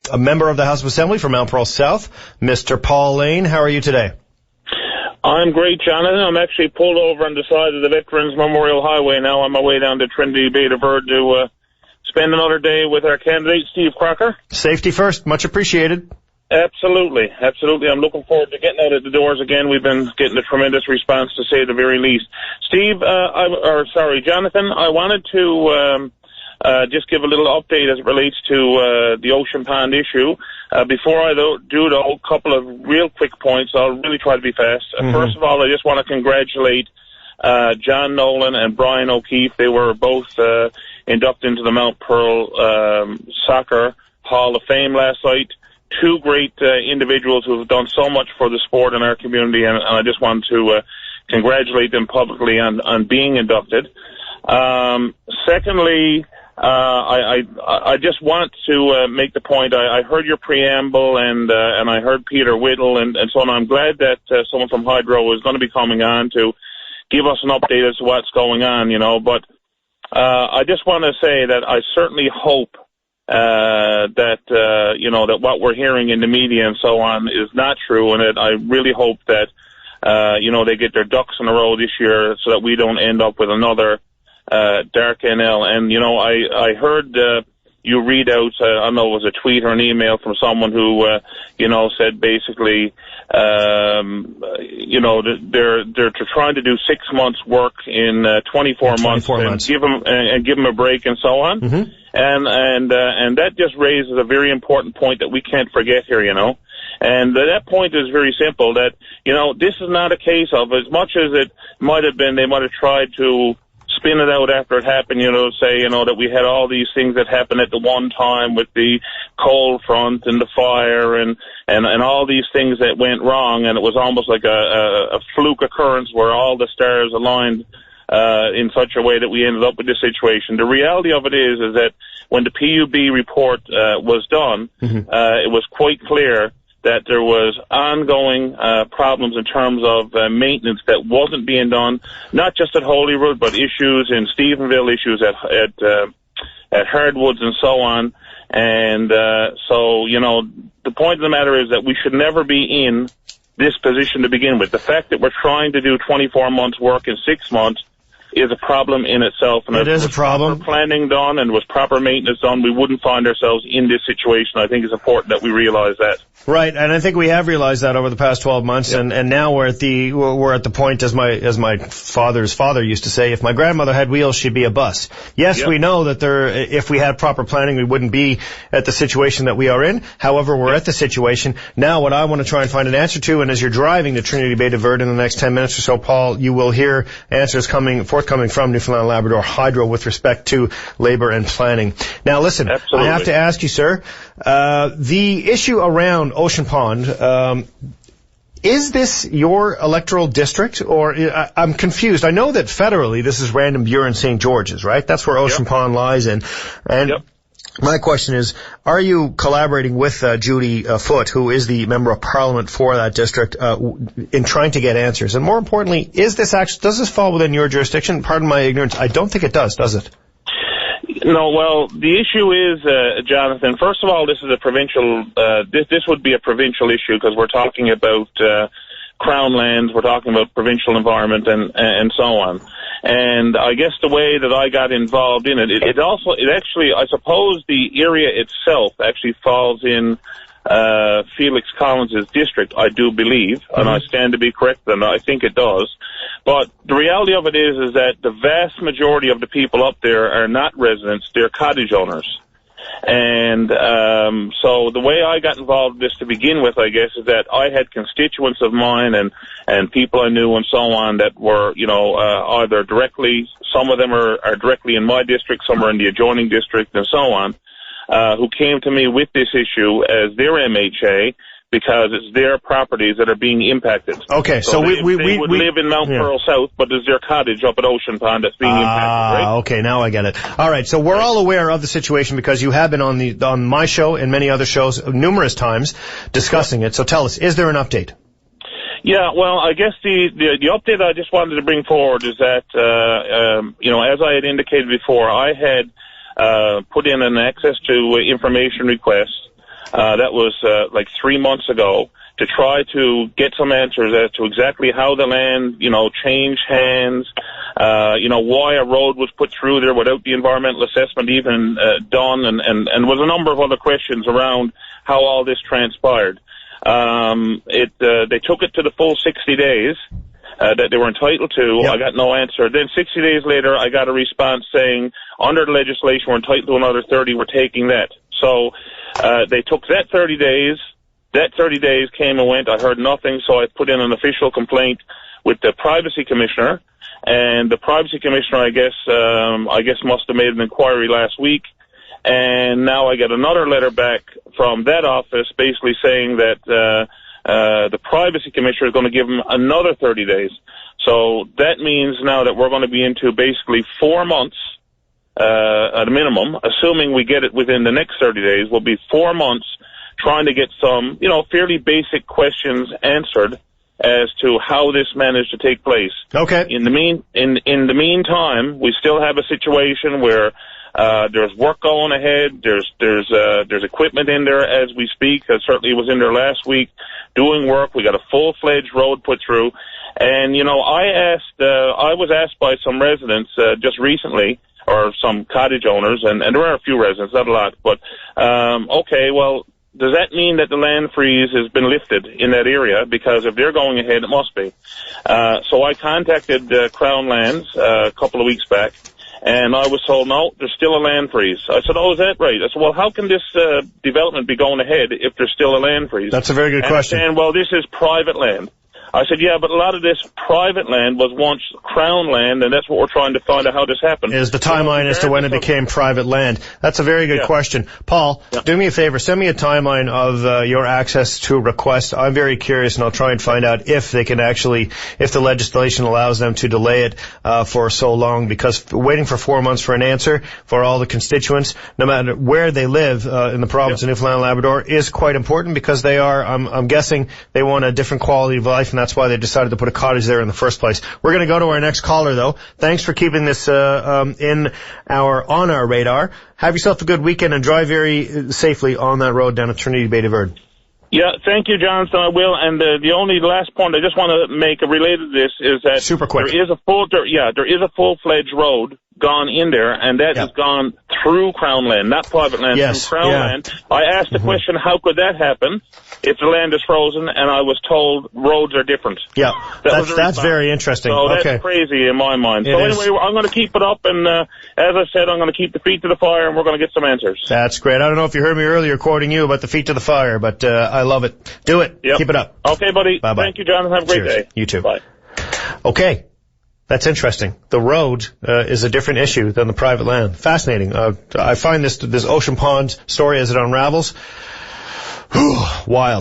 a member of the House of Assembly from Mount Pearl South, Mr. Paul Lane. How are you today? I'm great, Jonathan. I'm actually pulled over on the side of the Veterans Memorial Highway now on my way down to Trinity Bay de Verde to spend another day with our candidate, Steve Crocker. Safety first. Much appreciated. Absolutely. Absolutely. I'm looking forward to getting out of the doors again. We've been getting a tremendous response, to say the very least. Steve, Jonathan, I wanted to just give a little update as it relates to the Ocean Pond issue. Before I do, though, a couple of real quick points. I'll really try to be fast. First of all, I just want to congratulate John Nolan and Brian O'Keefe. They were both inducted into the Mount Pearl Soccer Hall of Fame last night. Two great individuals who have done so much for the sport in our community, and I just want to congratulate them publicly on being inducted. Secondly, I just want to make the point. I heard your preamble, and I heard Peter Whittle, and so on. I'm glad that someone from Hydro is going to be coming on to give us an update as to what's going on, But I just want to say that I certainly hope that what we're hearing in the media and so on is not true, and that I really hope that they get their ducks in a row this year so that we don't end up with another Dark NL. And I heard you read out, I don't know, it was a tweet or an email from someone who said basically they're trying to do 6 months work in 24 months. And give them a break and so on. Mm-hmm. And that just raises a very important point that we can't forget here, And that point is very simple, that, this is not a case of, as much as it might have been, they might have tried to spin it out after it happened, say, that we had all these things that happened at the one time with the cold front and the fire and all these things that went wrong, and it was almost like a fluke occurrence where all the stars aligned in such a way that we ended up with this situation. The reality of it is that when the PUB report was done, it was quite clear that there was ongoing problems in terms of maintenance that wasn't being done, not just at Holyrood, but issues in Stephenville, issues at Hardwoods and so on. And so, the point of the matter is that we should never be in this position to begin with. The fact that we're trying to do 24 months work in 6 months is a problem in itself. And it is a problem. Proper planning done and was proper maintenance done, we wouldn't find ourselves in this situation. I think it's important that we realize that. Right, and I think we have realized that over the past 12 months, yep. and now we're at the point, as my father's father used to say, if my grandmother had wheels, she'd be a bus. Yes, yep. We know that if we had proper planning, we wouldn't be at the situation that we are in. However, we're at the situation. Now, what I want to try and find an answer to, and as you're driving to Trinity Bay de Verde in the next 10 minutes or so, Paul, you will hear answers forthcoming from Newfoundland and Labrador Hydro with respect to labor and planning. Now, listen, absolutely. I have to ask you, sir, the issue around Ocean Pond, is this your electoral district, or I'm confused. I know that federally this is Random Buren St. George's, right? That's where Ocean yep. Pond lies in. And yep. My question is, are you collaborating with Judy Foote, who is the Member of Parliament for that district, in trying to get answers? And more importantly, does this fall within your jurisdiction? Pardon my ignorance. I don't think it does it? No, well, the issue is, Jonathan, first of all, this is a provincial, this would be a provincial issue because we're talking about Crown lands, we're talking about provincial environment and so on. And I guess the way that I got involved in it actually, I suppose the area itself actually falls in Felix Collins's district, I do believe, and I stand to be corrected, and I think it does. But the reality of it is that the vast majority of the people up there are not residents, they're cottage owners. And so the way I got involved in this to begin with, I guess, is that I had constituents of mine and people I knew and so on that were, either directly, some of them are directly in my district, some are in the adjoining district and so on, who came to me with this issue as their MHA, because it's their properties that are being impacted. Okay, so they would live in Mount Pearl South, but there's their cottage up at Ocean Pond that's being impacted, right? Okay, now I get it. All right, so we're all aware of the situation because you have been on my show and many other shows numerous times discussing it. So tell us, is there an update? Yeah, well, I guess the update I just wanted to bring forward is that, as I had indicated before, I had put in an access to information request that was like 3 months ago, to try to get some answers as to exactly how the land, changed hands, why a road was put through there without the environmental assessment even done, and was a number of other questions around how all this transpired. They took it to the full 60 days that they were entitled to. Yep. I got no answer. Then 60 days later, I got a response saying, under the legislation, we're entitled to another 30. We're taking that. So they took that 30 days. That 30 days came and went. I heard nothing, so I put in an official complaint with the Privacy Commissioner. And the Privacy Commissioner, I guess must have made an inquiry last week. And now I get another letter back from that office basically saying that the Privacy Commissioner is going to give them another 30 days. So that means now that we're going to be into basically 4 months at a minimum, assuming we get it within the next 30 days, will be 4 months trying to get some, fairly basic questions answered as to how this managed to take place. Okay. In the meantime, we still have a situation where there's work going ahead. There's equipment in there as we speak. Certainly was in there last week doing work. We got a full-fledged road put through. And, I was asked by some residents just recently, or some cottage owners, and there are a few residents, not a lot, but, okay, well, does that mean that the land freeze has been lifted in that area? Because if they're going ahead, it must be. So I contacted Crown Lands a couple of weeks back, and I was told, no, there's still a land freeze. I said, oh, is that right? I said, well, how can this development be going ahead if there's still a land freeze? That's a very good question. And well, this is private land. I said, yeah, but a lot of this private land was once Crown land, and that's what we're trying to find out how this happened. Is the timeline as to when it became private land? That's a very good question. Paul, do me a favor. Send me a timeline of your access to request. I'm very curious, and I'll try and find out if they can actually, if the legislation allows them to delay it for so long, because waiting for 4 months for an answer for all the constituents, no matter where they live in the province of Newfoundland and Labrador, is quite important, because they are, I'm guessing, they want a different quality of life, and that's why they decided to put a cottage there in the first place. We're going to go to our next caller, though. Thanks for keeping this on our radar. Have yourself a good weekend and drive very safely on that road down at Trinity Bay de Verde. Yeah, thank you, Jonathan. I will. And the only last point I just want to make related to this is that super quick. There is a full-fledged road gone in there, and that has gone through Crown land, not private land, through Crown land. I asked the question, how could that happen if the land is frozen, and I was told roads are different. Yeah, that's very interesting. So that's crazy in my mind. Anyway, I'm going to keep it up, and as I said, I'm going to keep the feet to the fire, and we're going to get some answers. That's great. I don't know if you heard me earlier quoting you about the feet to the fire, but I love it. Do it. Yep. Keep it up. Okay, buddy. Bye-bye. Thank you, Jonathan. Have a great day. You too. Bye. Okay. That's interesting. The road is a different issue than the private land. Fascinating. I find this Ocean Pond story as it unravels, wild.